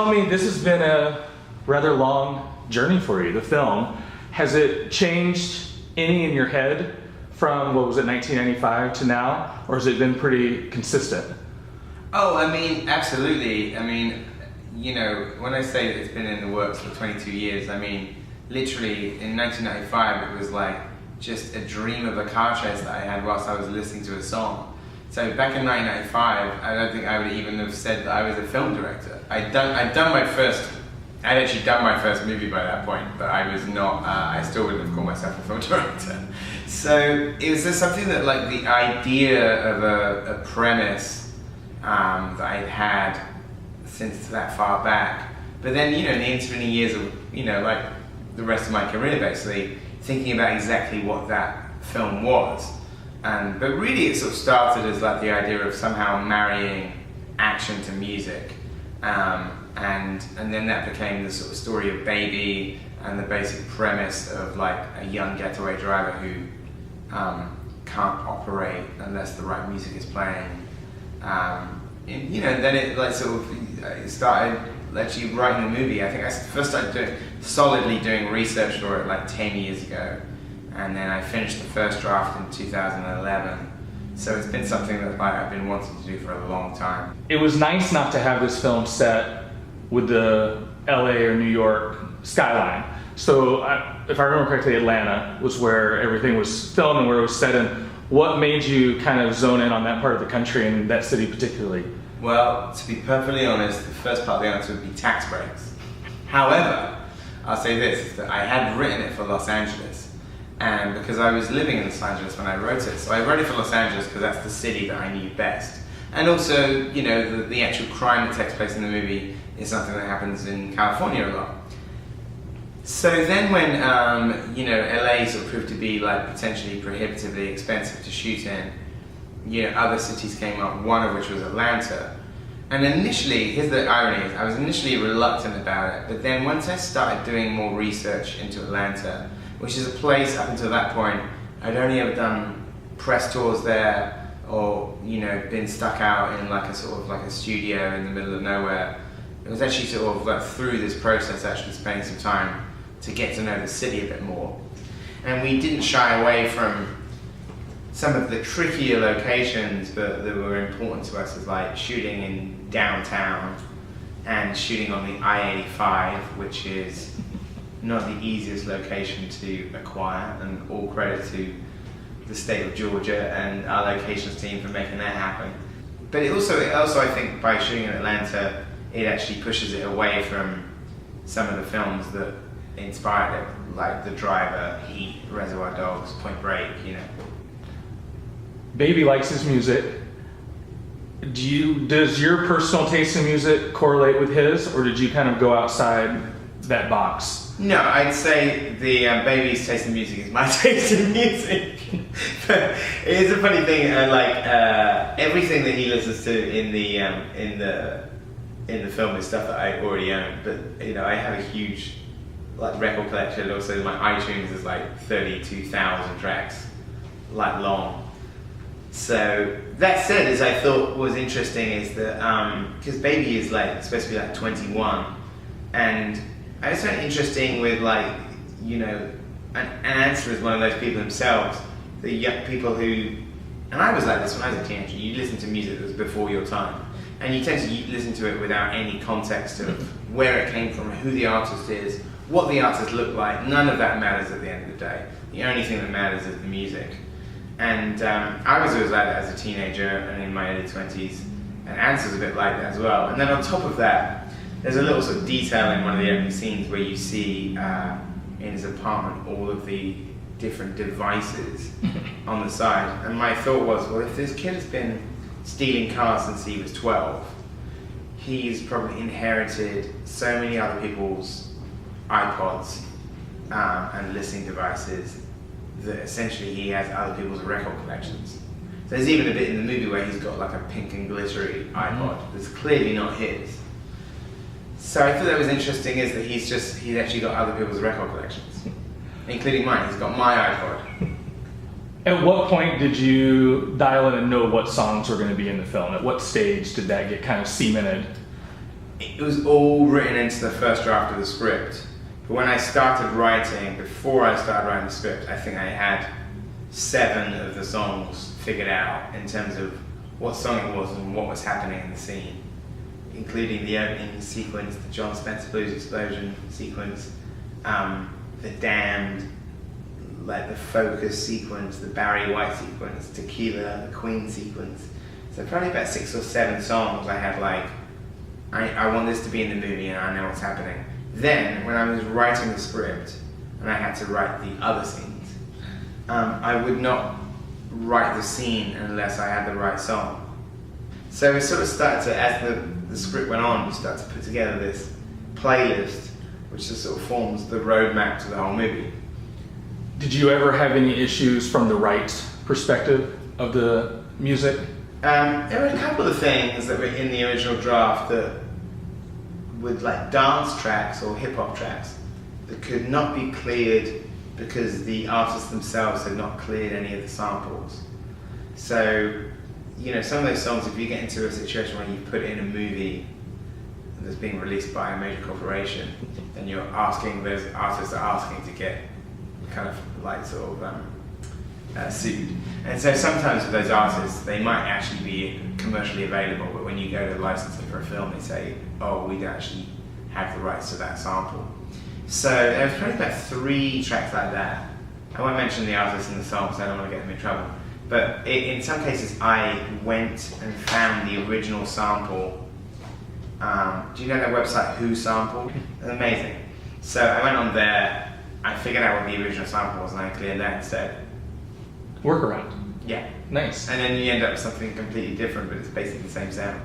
tell me, this has been a rather long journey for you, the film. Has it changed any in your head from, what was it, 1995 to now? Or has it been pretty consistent? Oh, I mean, absolutely. I mean, you know, when I say that it's been in the works for 22 years, I mean, literally in 1995 it was like just a dream of a car chase that I had whilst I was listening to a song. So back in 1995, I don't think I would even have said that I was a film director. I'd actually done my first movie by that point, but I was not, I still wouldn't have called myself a film director. So it was just something that, like, the idea of a premise that I'd had since that far back. But then, you know, in the intervening years of, you know, like the rest of my career, basically, thinking about exactly what that film was. But really it sort of started as like the idea of somehow marrying action to music. And then that became the sort of story of Baby and the basic premise of like a young getaway driver who can't operate unless the right music is playing. And, you know, then it like sort of started actually writing the movie. I think I first started solidly doing research for it like 10 years ago. And then I finished the first draft in 2011. So it's been something that like, I've been wanting to do for a long time. It was nice not to have this film set with the LA or New York skyline. So if I remember correctly, Atlanta was where everything was filmed and where it was set in. What made you kind of zone in on that part of the country and that city particularly? Well, to be perfectly honest, the first part of the answer would be tax breaks. However, I'll say this, that I had written it for Los Angeles. And because I was living in Los Angeles when I wrote it, so I wrote it for Los Angeles because that's the city that I knew best. And also, you know, the actual crime that takes place in the movie is something that happens in California a lot. So then when, you know, LA sort of proved to be like potentially prohibitively expensive to shoot in, you know, other cities came up, one of which was Atlanta. And initially, here's the irony, I was initially reluctant about it, but then once I started doing more research into Atlanta, which is a place up until that point, I'd only ever done press tours there or, you know, been stuck out in like a sort of like a studio in the middle of nowhere. It was actually sort of like through this process actually spending some time to get to know the city a bit more. And we didn't shy away from some of the trickier locations but that were important to us, as like shooting in downtown and shooting on the I-85, which is not the easiest location to acquire, and all credit to the state of Georgia and our locations team for making that happen. But it also I think by shooting in Atlanta, it actually pushes it away from some of the films that inspired it, like The Driver, Heat, Reservoir Dogs, Point Break, you know. Baby likes his music. Does your personal taste in music correlate with his, or did you kind of go outside that box? No, I'd say the Baby's taste in music is my taste in music. But it is a funny thing, everything that he listens to in the film is stuff that I already own. But you know, I have a huge like record collection. Also, my iTunes is like 32,000 tracks, like long. So that said, as I thought was interesting is that because Baby is like supposed to be like 21, and I just found it interesting with like, you know, and Ansel is one of those people themselves, the young people who, and I was like this when I was a teenager, you listen to music that was before your time, and you tend to listen to it without any context of where it came from, who the artist is, what the artist looked like. None of that matters at the end of the day. The only thing that matters is the music. And I was always like that as a teenager and in my early 20s, and Ansel's a bit like that as well. And then on top of that, there's a little sort of detail in one of the opening scenes where you see in his apartment all of the different devices on the side. And my thought was, well, if this kid has been stealing cars since he was 12, he's probably inherited so many other people's iPods and listening devices that essentially he has other people's record collections. So there's even a bit in the movie where he's got like a pink and glittery iPod that's clearly not his. So I thought that was interesting, is that he's actually got other people's record collections, including mine. He's got my iPod. At what point did you dial in and know what songs were going to be in the film? At what stage did that get kind of cemented? it was all written into the first draft of the script. But when I started writing, before I started writing the script, I think I had 7 of the songs figured out in terms of what song it was and what was happening in the scene, including the opening sequence, the John Spencer Blues Explosion sequence, the Damned, like the Focus sequence, the Barry White sequence, Tequila, the Queen sequence. So probably about 6 or 7 songs I had like, I want this to be in the movie and I know what's happening. Then, when I was writing the script and I had to write the other scenes, I would not write the scene unless I had the right song. So we sort of started to, as the script went on, we started to put together this playlist which just sort of forms the roadmap to the whole movie. Did you ever have any issues from the Wright perspective of the music? There were a couple of things that were in the original draft that would like dance tracks or hip hop tracks that could not be cleared because the artists themselves had not cleared any of the samples. So, you know, some of those songs, if you get into a situation where you put it in a movie that's being released by a major corporation, then you're asking, those artists are asking to get kind of like sort of sued. And so sometimes with those artists, they might actually be commercially available, but when you go to licensing for a film, they say, oh, we don't actually have the rights to that sample. So there was probably about 3 tracks like that. I won't mention the artists and the songs, I don't want to get them in trouble. But in some cases, I went and found the original sample. Do you know that website, Who Sampled? It's amazing. So I went on there, I figured out what the original sample was, and I cleared that instead. Workaround. Yeah. Nice. And then you end up with something completely different, but it's basically the same sound.